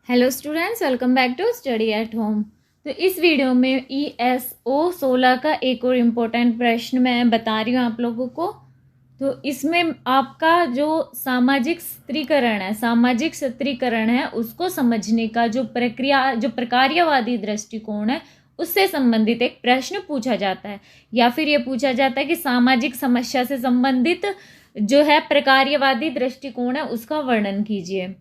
Hello students, welcome back to study at home. तो इस video में ESO 16 का एक और इम्पोर्टेंट प्रश्न मैं बता रही हूँ आप लोगों को। तो इसमें आपका जो सामाजिक स्त्रीकरण है उसको समझने का जो प्रकार्यवादी दृष्टिकोण है उससे संबंधित एक प्रश्न पूछा जाता है, या फिर ये पूछा जाता है कि सामाजिक समस्या से संबंधित जो है प्रकार्यवादी दृष्टिकोण है उसका वर्णन कीजिए।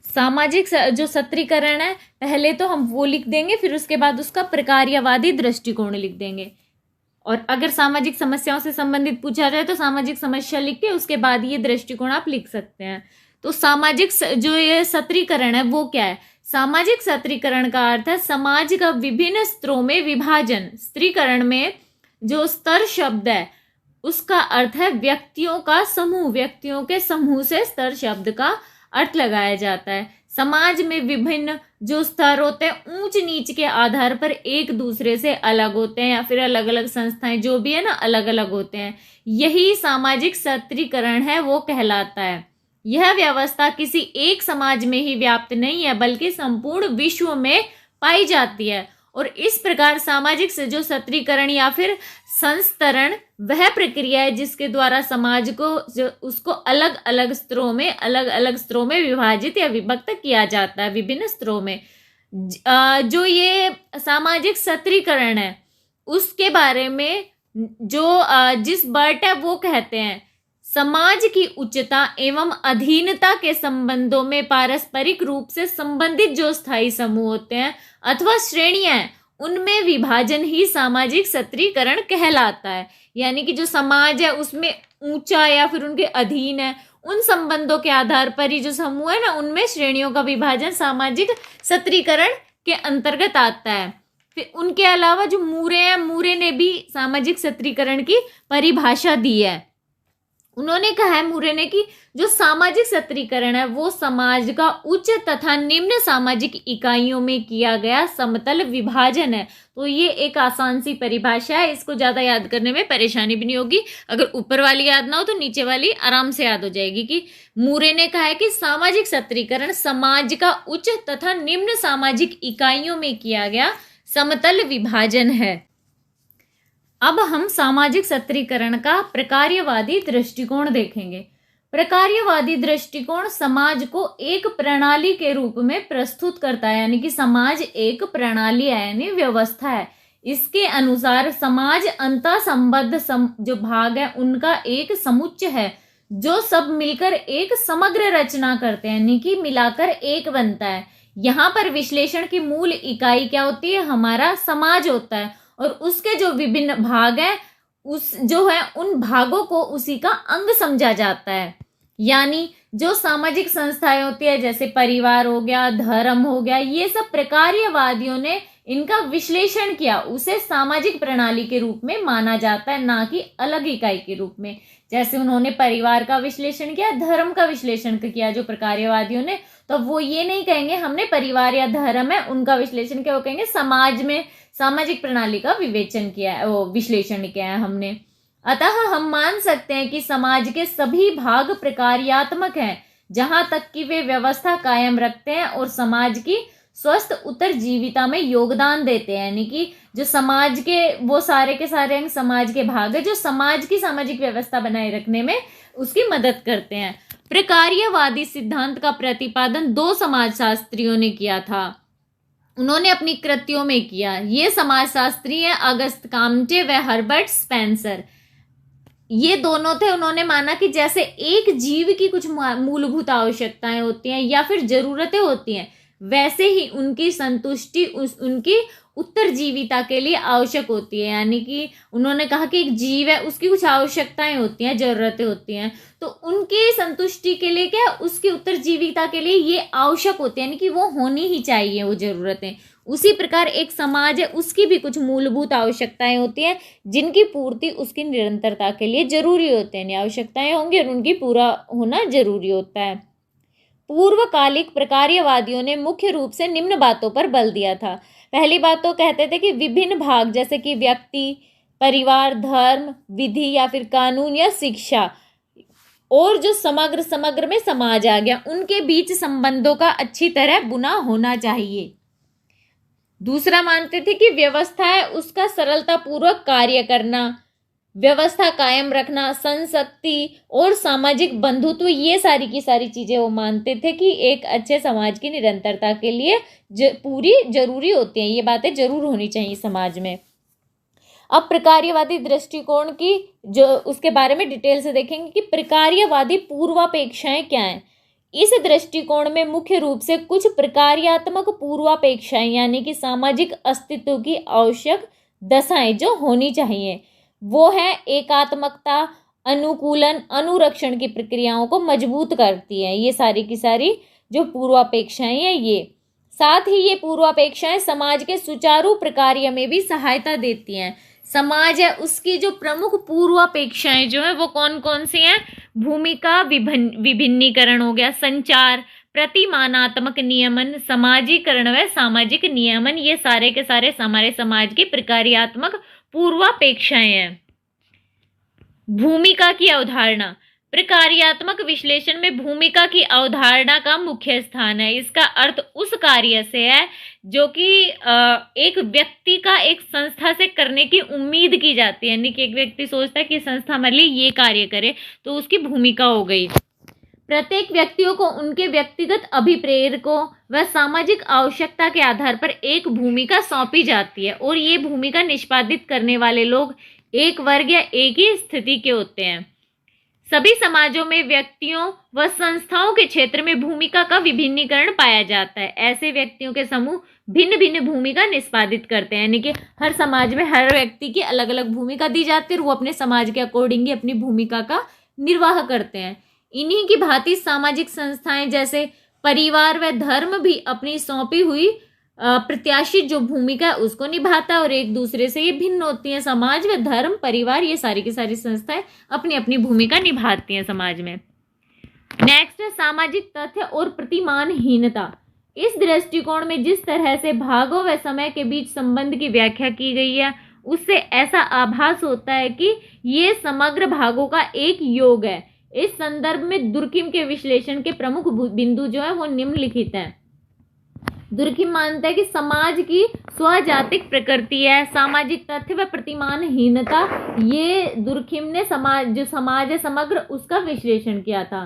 सामाजिक जो सत्रीकरण है पहले तो हम वो लिख देंगे, फिर उसके बाद उसका प्रकार्यवादी दृष्टिकोण लिख देंगे। और अगर सामाजिक समस्याओं से संबंधित पूछा जाए तो सामाजिक समस्या लिख के उसके बाद ये दृष्टिकोण आप लिख सकते हैं। तो सामाजिक जो ये सत्रीकरण है वो क्या है? सामाजिक सत्रीकरण का अर्थ है समाज का विभिन्न स्तरों में विभाजन। स्त्रीकरण में जो स्तर शब्द है उसका अर्थ है व्यक्तियों का समूह, व्यक्तियों के समूह से स्तर शब्द का अर्थ लगाया जाता है। समाज में विभिन्न जो स्तर होते हैं ऊंच नीच के आधार पर एक दूसरे से अलग होते हैं, या फिर अलग अलग संस्थाएं जो भी है ना अलग अलग होते हैं। यही सामाजिक सत्रीकरण है वो कहलाता है। यह व्यवस्था किसी एक समाज में ही व्याप्त नहीं है बल्कि संपूर्ण विश्व में पाई जाती है। और इस प्रकार सामाजिक से जो सत्रीकरण या फिर संस्तरण वह प्रक्रिया है जिसके द्वारा समाज को उसको अलग अलग स्तरों में विभाजित या विभक्त किया जाता है, विभिन्न स्तरों में। जो ये सामाजिक सत्रीकरण है उसके बारे में जो जिस बर्ट है वो कहते हैं समाज की उच्चता एवं अधीनता के संबंधों में पारस्परिक रूप से संबंधित जो स्थायी समूह होते हैं अथवा श्रेणियां हैं उनमें विभाजन ही सामाजिक सत्रीकरण कहलाता है। यानी कि जो समाज है उसमें ऊंचा या फिर उनके अधीन है, उन संबंधों के आधार पर ही जो समूह है ना उनमें श्रेणियों का विभाजन सामाजिक सत्रीकरण के अंतर्गत आता है। फिर उनके अलावा जो मूरे हैं, मूरे ने भी सामाजिक सत्रीकरण की परिभाषा दी है। उन्होंने कहा है मूरे ने कि जो सामाजिक सत्रीकरण है वो समाज का उच्च तथा निम्न सामाजिक इकाइयों में किया गया समतल विभाजन है। तो ये एक आसान सी परिभाषा है, इसको ज्यादा याद करने में परेशानी भी नहीं होगी। अगर ऊपर वाली याद ना हो तो नीचे वाली आराम से याद हो जाएगी। कि मूरे ने कहा है कि सामाजिक सत्रीकरण समाज का उच्च तथा निम्न सामाजिक इकाइयों में किया गया समतल विभाजन है। अब हम सामाजिक सत्रीकरण का प्रकार्यवादी दृष्टिकोण देखेंगे। प्रकार्यवादी दृष्टिकोण समाज को एक प्रणाली के रूप में प्रस्तुत करता है, यानी कि समाज एक प्रणाली है यानी व्यवस्था है। इसके अनुसार समाज अंतः संबद्ध जो भाग है उनका एक समुच्चय है जो सब मिलकर एक समग्र रचना करते हैं, यानी कि मिलाकर एक बनता है। यहाँ पर विश्लेषण की मूल इकाई क्या होती है? हमारा समाज होता है, और उसके जो विभिन्न भाग हैं उस जो है उन भागों को उसी का अंग समझा जाता है। यानी जो सामाजिक संस्थाएं होती है जैसे परिवार हो गया, धर्म हो गया, ये सब प्रकार्यवादियों ने इनका विश्लेषण किया, उसे सामाजिक प्रणाली के रूप में माना जाता है, ना कि अलग इकाई के रूप में। जैसे उन्होंने परिवार का विश्लेषण किया, धर्म का विश्लेषण किया जो प्रकार्यवादियों ने, तो वो ये नहीं कहेंगे हमने परिवार या धर्म है उनका विश्लेषण किया, वो कहेंगे समाज में सामाजिक प्रणाली का विवेचन किया है, वो विश्लेषण किया है हमने। अतः हम मान सकते हैं कि समाज के सभी भाग प्रकार्यात्मक हैं जहां तक कि वे व्यवस्था कायम रखते हैं और समाज की स्वस्थ उत्तरजीविता में योगदान देते हैं। यानी कि जो समाज के वो सारे के सारे अंग समाज के भाग है जो समाज की सामाजिक व्यवस्था बनाए रखने में उसकी मदद करते हैं। प्रकार्यवादी सिद्धांत का प्रतिपादन दो समाजशास्त्रियों ने किया था, उन्होंने अपनी कृतियों में किया। ये समाजशास्त्री हैं अगस्त काम्टे व हर्बर्ट स्पेंसर। ये दोनों थे, उन्होंने माना कि जैसे एक जीव की कुछ मूलभूत आवश्यकताएं होती हैं या फिर जरूरतें होती हैं, वैसे ही उनकी संतुष्टि उनकी उत्तरजीविता के लिए आवश्यक होती है। यानी कि उन्होंने कहा कि एक जीव है उसकी कुछ आवश्यकताएं होती हैं, जरूरतें होती हैं, तो उनकी संतुष्टि के लिए क्या उसकी उत्तरजीविता के लिए ये आवश्यक होती है, यानी कि वो होनी ही चाहिए वो जरूरतें। उसी प्रकार एक समाज है उसकी भी कुछ मूलभूत आवश्यकताएं होती हैं जिनकी पूर्ति उसकी निरंतरता के लिए जरूरी होते हैं। आवश्यकताएं होंगी और उनकी पूरा होना जरूरी होता है। पूर्वकालिक प्रकार्यवादियों ने मुख्य रूप से निम्न बातों पर बल दिया था। पहली बात तो कहते थे कि विभिन्न भाग जैसे कि व्यक्ति, परिवार, धर्म, विधि या फिर कानून या शिक्षा, और जो समग्र में समाज आ गया, उनके बीच संबंधों का अच्छी तरह बुना होना चाहिए। दूसरा मानते थे कि व्यवस्था है उसका सरलता पूर्वक कार्य करना, व्यवस्था कायम रखना, संशक्ति और सामाजिक बंधुत्व, ये सारी की सारी चीजें वो मानते थे कि एक अच्छे समाज की निरंतरता के लिए पूरी जरूरी होती हैं, ये बातें जरूर होनी चाहिए समाज में। अब प्रकार्यवादी दृष्टिकोण की जो उसके बारे में डिटेल से देखेंगे कि प्रकार्यवादी पूर्वापेक्षाएं क्या हैं। इस दृष्टिकोण में मुख्य रूप से कुछ प्रकार्यात्मक पूर्वापेक्षाएं यानी कि सामाजिक अस्तित्व की आवश्यक दशाएं जो होनी चाहिए, वो है एकात्मकता, अनुकूलन, अनुरक्षण की प्रक्रियाओं को मजबूत करती है। ये सारी की सारी जो पूर्वापेक्षाएं हैं, ये साथ ही ये पूर्वापेक्षाएं समाज के सुचारू प्रकार्य में भी सहायता देती हैं। समाज है उसकी जो प्रमुख पूर्वापेक्षाएं जो है वो कौन कौन सी हैं? भूमिका विभिन्नीकरण हो गया, संचार, प्रतिमानात्मक नियमन, समाजीकरण व सामाजिक नियमन, ये सारे के सारे हमारे समाज की प्रकार्यात्मक पूर्वापेक्षाएं हैं। भूमिका की अवधारणा, प्रकार्यात्मक विश्लेषण में भूमिका की अवधारणा का मुख्य स्थान है। इसका अर्थ उस कार्य से है जो कि एक व्यक्ति का एक संस्था से करने की उम्मीद की जाती है, यानी कि एक व्यक्ति सोचता है कि संस्था हमारे लिए ये कार्य करे, तो उसकी भूमिका हो गई। प्रत्येक व्यक्तियों को उनके व्यक्तिगत अभिप्रेरकों व सामाजिक आवश्यकता के आधार पर एक भूमिका सौंपी जाती है और ये भूमिका निष्पादित करने वाले लोग एक वर्ग या एक ही स्थिति के होते हैं। सभी समाजों में व्यक्तियों व संस्थाओं के क्षेत्र में भूमिका का विभिन्नीकरण पाया जाता है। ऐसे व्यक्तियों के समूह भिन्न भिन्न भूमिका निष्पादित करते हैं, यानी कि हर समाज में हर व्यक्ति की अलग अलग भूमिका दी जाती है और वो अपने समाज के अकॉर्डिंग ही अपनी भूमिका का निर्वाह करते हैं। इन्हीं की भांति सामाजिक संस्थाएं जैसे परिवार व धर्म भी अपनी सौंपी हुई प्रत्याशित जो भूमिका है उसको निभाता है और एक दूसरे से ये भिन्न होती हैं। समाज व धर्म, परिवार, ये सारी की सारी संस्थाएं अपनी अपनी भूमिका निभाती हैं समाज में। नेक्स्ट है सामाजिक तथ्य और प्रतिमानहीनता। इस दृष्टिकोण में जिस तरह से भागों व समय के बीच संबंध की व्याख्या की गई है उससे ऐसा आभास होता है कि ये समग्र भागों का एक योग है। इस संदर्भ में दुर्खिम के विश्लेषण के प्रमुख बिंदु जो है वो निम्नलिखित हैं। दुर्खिम मानता है कि समाज की स्वजातिक प्रकृति है, सामाजिक तथ्य व प्रतिमानहीनता, ये दुर्खिम ने समाज है समग्र उसका विश्लेषण किया था।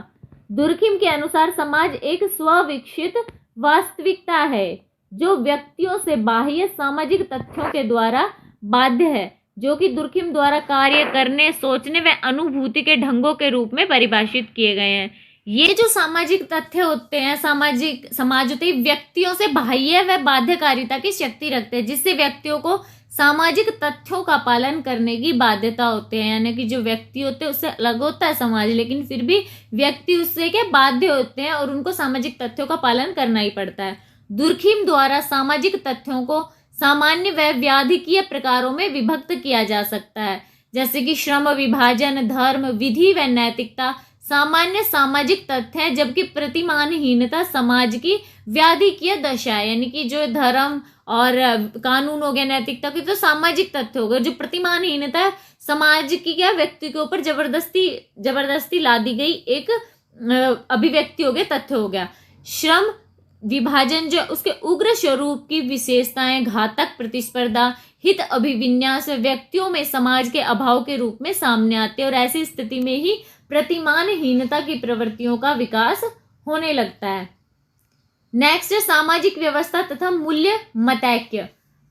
दुर्खिम के अनुसार समाज एक स्वविकसित वास्तविकता है जो व्यक्तियों से बाह्य सामाजिक तथ्यों के द्वारा बाध्य है, जो कि दुर्खिम द्वारा कार्य करने, सोचने व अनुभूति के ढंगों के रूप में परिभाषित किए गए हैं। ये जो सामाजिक तथ्य होते हैं, समाज होते हैं व्यक्तियों से बाह्य व बाध्यकारिता की शक्ति रखते हैं, जिससे व्यक्तियों को सामाजिक तथ्यों का पालन करने की बाध्यता होती है। यानी कि जो व्यक्ति होते हैं उससे अलग होता है समाज, लेकिन फिर भी व्यक्ति उससे क्या बाध्य होते हैं और उनको सामाजिक तथ्यों का पालन करना ही पड़ता है। दुर्खिम द्वारा सामाजिक तथ्यों को सामान्य व व्याधिकीय प्रकारों में विभक्त किया जा सकता है, जैसे कि श्रम, विभाजन, धर्म, विधि व नैतिकता सामान्य सामाजिक तथ्य है, जबकि प्रतिमानहीनता समाज की व्याधिकीय दशा है। यानी कि जो धर्म और कानून हो गया, नैतिकता की तो सामाजिक तथ्य हो गए, जो प्रतिमानहीनता है समाज की क्या व्यक्ति के ऊपर जबरदस्ती ला दी गई एक अभिव्यक्ति हो गया, तथ्य हो गया। श्रम विभाजन जो उसके उग्र स्वरूप की विशेषताएं घातक प्रतिस्पर्धा, हित अभिविन्यास व्यक्तियों में समाज के अभाव के रूप में सामने आते हैं और ऐसी स्थिति में ही प्रतिमानहीनता की प्रवृत्तियों का विकास होने लगता है। नेक्स्ट है सामाजिक व्यवस्था तथा मूल्य मतैक्य।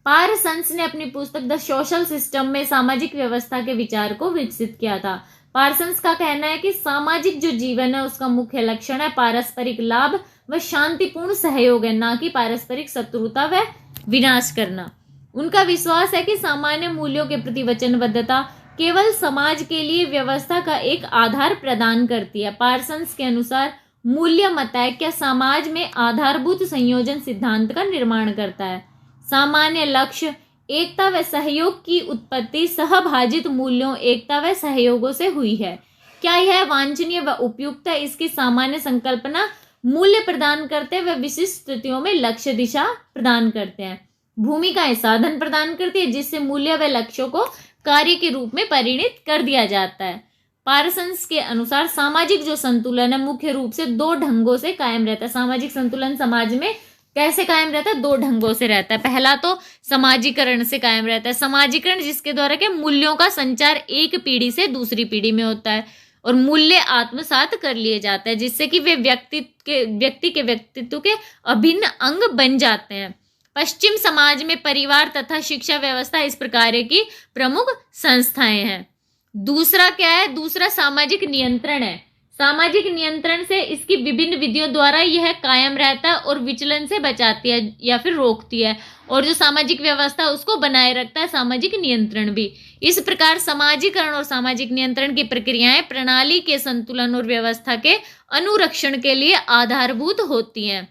पारसन्स ने अपनी पुस्तक द सोशल सिस्टम में सामाजिक व्यवस्था के विचार को विकसित किया था। पारसन्स का कहना है कि सामाजिक जो जीवन है उसका मुख्य लक्षण है पारस्परिक लाभ व शांतिपूर्ण सहयोग है, ना कि पारस्परिक शत्रुता व विनाश करना। उनका विश्वास है कि सामान्य मूल्यों के प्रति वचनबद्धता केवल समाज के लिए व्यवस्था का एक आधार प्रदान करती है। पारसन्स के अनुसार मूल्य मतैक्य समाज में आधारभूत संयोजन सिद्धांत का निर्माण करता है। सामान्य लक्ष्य एकता व सहयोग की उत्पत्ति सहभाजित मूल्यों, एकता व सहयोगों से हुई है। क्या यह वांछनीय व उपयुक्त है? इसकी सामान्य संकल्पना मूल्य प्रदान करते व विशिष्ट स्थितियों में लक्ष्य दिशा प्रदान करते हैं। भूमिकाएं साधन प्रदान करती है जिससे मूल्य व लक्ष्यों को कार्य के रूप में परिणित कर दिया जाता है। पार्सन्स के अनुसार सामाजिक जो संतुलन है मुख्य रूप से दो ढंगों से कायम रहता है। सामाजिक संतुलन समाज में कैसे कायम रहता है? दो ढंगों से रहता है। पहला तो समाजीकरण से कायम रहता है। समाजीकरण जिसके द्वारा के मूल्यों का संचार एक पीढ़ी से दूसरी पीढ़ी में होता है और मूल्य आत्मसात कर लिए जाते हैं, जिससे कि वे व्यक्ति के व्यक्तित्व के अभिन्न अंग बन जाते हैं। पश्चिम समाज में परिवार तथा शिक्षा व्यवस्था इस प्रकार की प्रमुख संस्थाएं हैं। दूसरा क्या है? दूसरा सामाजिक नियंत्रण है। सामाजिक नियंत्रण से इसकी विभिन्न विधियों द्वारा यह कायम रहता है और विचलन से बचाती है या फिर रोकती है, और जो सामाजिक व्यवस्था उसको बनाए रखता है सामाजिक नियंत्रण भी। इस प्रकार समाजीकरण और सामाजिक नियंत्रण की प्रक्रियाएं प्रणाली के संतुलन और व्यवस्था के अनुरक्षण के लिए आधारभूत होती हैं।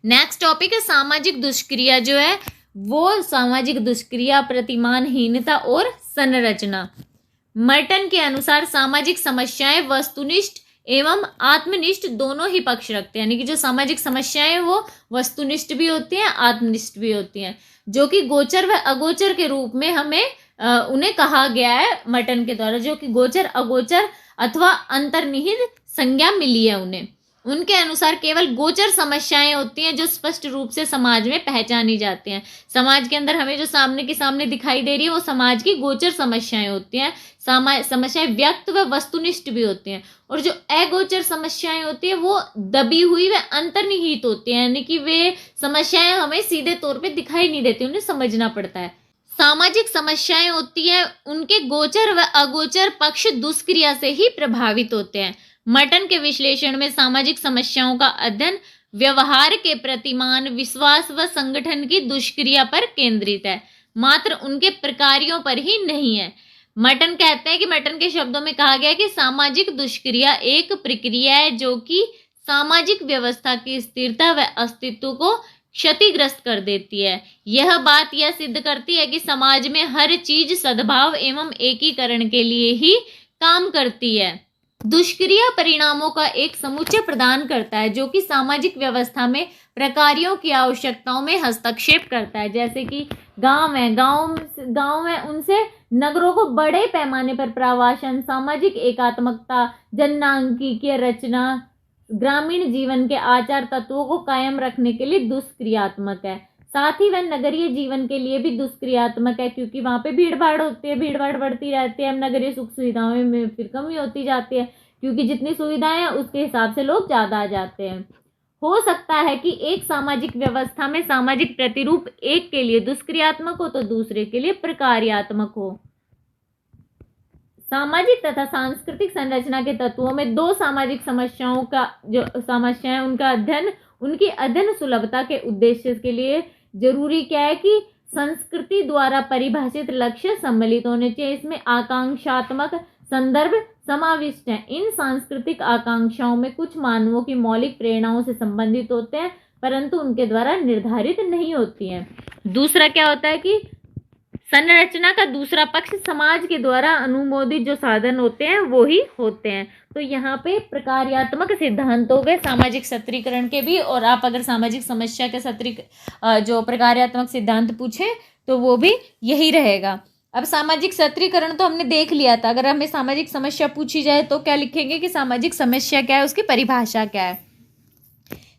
नेक्स्ट टॉपिक है सामाजिक दुष्क्रिया। जो है वो सामाजिक दुष्क्रिया, प्रतिमानहीनता और संरचना। मर्टन के अनुसार सामाजिक समस्याएं वस्तुनिष्ठ एवं आत्मनिष्ठ दोनों ही पक्ष रखते हैं, यानी कि जो सामाजिक समस्याएं वो वस्तुनिष्ठ भी होती हैं, आत्मनिष्ठ भी होती हैं, जो कि गोचर व अगोचर के रूप में हमें उन्हें कहा गया है मर्टन के द्वारा, जो कि गोचर, अगोचर अथवा अंतर्निहित संज्ञा मिली है उन्हें। उनके अनुसार केवल गोचर समस्याएं होती हैं जो स्पष्ट रूप से समाज में पहचानी जाती हैं। समाज के अंदर हमें जो सामने के सामने दिखाई दे रही है वो समाज की गोचर समस्याएं होती हैं। समस्याएं व्यक्त व वस्तुनिष्ठ भी होती हैं, और जो अगोचर समस्याएं होती है वो दबी हुई व अंतर्निहित होती हैं, यानी कि वे समस्याएं हमें सीधे तौर पे दिखाई नहीं देती, उन्हें समझना पड़ता है। सामाजिक समस्याएं होती है उनके गोचर व अगोचर पक्ष दुष्क्रिया से ही प्रभावित होते हैं। मर्टन के विश्लेषण में सामाजिक समस्याओं का अध्ययन व्यवहार के प्रतिमान, विश्वास व संगठन की दुष्क्रिया पर केंद्रित है, मात्र उनके प्रकारों पर ही नहीं है। मर्टन कहते हैं कि मर्टन के शब्दों में कहा गया है कि सामाजिक दुष्क्रिया एक प्रक्रिया है जो कि सामाजिक व्यवस्था की स्थिरता व अस्तित्व को क्षतिग्रस्त कर देती है। यह बात यह सिद्ध करती है कि समाज में हर चीज सद्भाव एवं एकीकरण के लिए ही काम करती है। दुष्क्रिया परिणामों का एक समुच्चय प्रदान करता है जो कि सामाजिक व्यवस्था में प्रकारों की आवश्यकताओं में हस्तक्षेप करता है। जैसे कि गांव है, गांव में उनसे नगरों को बड़े पैमाने पर प्रवासन, सामाजिक एकात्मकता, जननांकीय रचना, ग्रामीण जीवन के आचार तत्वों को कायम रखने के लिए दुष्क्रियात्मक है। साथ ही वह नगरीय जीवन के लिए भी दुष्क्रियात्मक है, क्योंकि वहाँ पे भीड़ भाड़ होती है, भीड़ भाड़ बढ़ती रहती है। नगरीय सुख सुविधाओं में फिर कमी होती जाती है, क्योंकि जितनी सुविधाएं हैं उसके हिसाब से लोग ज़्यादा आ जाते हैं। हो सकता है कि एक सामाजिक व्यवस्था में सामाजिक प्रतिरूप एक के लिए दुष्क्रियात्मक हो तो दूसरे के लिए प्रकार्यात्मक हो। सामाजिक तथा सांस्कृतिक संरचना के तत्वों में दो सामाजिक समस्याओं का जो समस्याएं उनकी अध्ययन सुलभता के उद्देश्य के लिए जरूरी क्या है कि संस्कृति द्वारा परिभाषित लक्ष्य सम्मिलित होने चाहिए। इसमें आकांक्षात्मक संदर्भ समाविष्ट है। इन सांस्कृतिक आकांक्षाओं में कुछ मानवों की मौलिक प्रेरणाओं से संबंधित होते हैं, परंतु उनके द्वारा निर्धारित नहीं होती हैं। दूसरा क्या होता है कि संरचना का दूसरा पक्ष समाज के द्वारा अनुमोदित जो साधन होते हैं वो ही होते हैं। तो यहाँ पे प्रकार्यात्मक सिद्धांत हो गए सामाजिक सत्रीकरण के भी, और आप अगर सामाजिक समस्या के जो प्रकार्यात्मक सिद्धांत पूछे तो वो भी यही रहेगा। अब सामाजिक सत्रीकरण तो हमने देख लिया था। अगर हमें सामाजिक समस्या पूछी जाए तो क्या लिखेंगे कि सामाजिक समस्या क्या है, उसकी परिभाषा क्या है।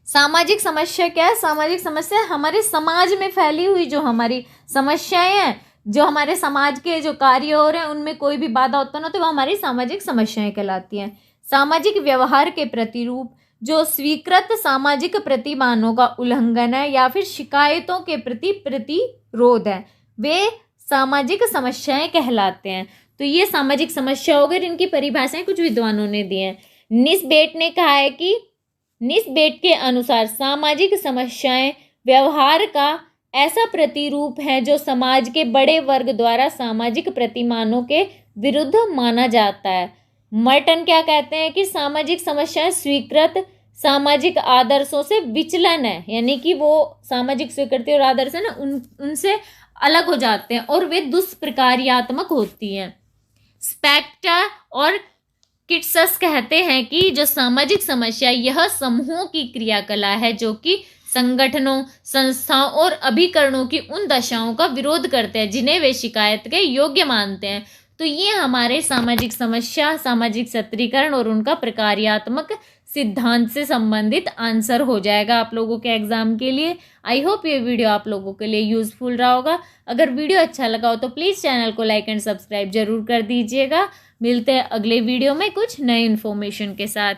सामाजिक समस्या क्या है? सामाजिक समस्या हमारे समाज में फैली हुई जो हमारी समस्याएं हैं, जो हमारे समाज के जो कार्य हो रहे हैं उनमें कोई भी बाधा उत्पन्न होती है, वो हमारी सामाजिक समस्याएं कहलाती हैं। सामाजिक व्यवहार के प्रतिरूप जो स्वीकृत सामाजिक प्रतिमानों का उल्लंघन है या फिर शिकायतों के प्रति प्रतिरोध है, वे सामाजिक समस्याएं कहलाते हैं। तो ये सामाजिक समस्या हो गई, इनकी परिभाषाएं कुछ विद्वानों ने दी हैं। निस्बेट ने कहा है कि निस्बेट के अनुसार सामाजिक समस्याएं व्यवहार का ऐसा प्रतिरूप है जो समाज के बड़े वर्ग द्वारा सामाजिक प्रतिमानों के विरुद्ध माना जाता है। मर्टन क्या कहते हैं कि सामाजिक समस्याएं स्वीकृत सामाजिक आदर्शों से विचलन है, यानी कि वो सामाजिक स्वीकृति और आदर्श है ना उनसे अलग हो जाते हैं और वे दुष्प्रकार्यात्मक होती हैं। स्पेक्टर और किट्सस कहते हैं कि जो सामाजिक समस्या यह समूहों की क्रियाकला है जो कि संगठनों, संस्थाओं और अभिकरणों की उन दशाओं का विरोध करते हैं जिन्हें वे शिकायत के योग्य मानते हैं। तो ये हमारे सामाजिक समस्या, सामाजिक सत्रीकरण और उनका प्रकार्यात्मक सिद्धांत से संबंधित आंसर हो जाएगा आप लोगों के एग्जाम के लिए। आई होप ये वीडियो आप लोगों के लिए यूजफुल रहा होगा। अगर वीडियो अच्छा लगा हो तो प्लीज़ चैनल को लाइक एंड सब्सक्राइब जरूर कर दीजिएगा। मिलते हैं अगले वीडियो में कुछ नए इन्फॉर्मेशन के साथ।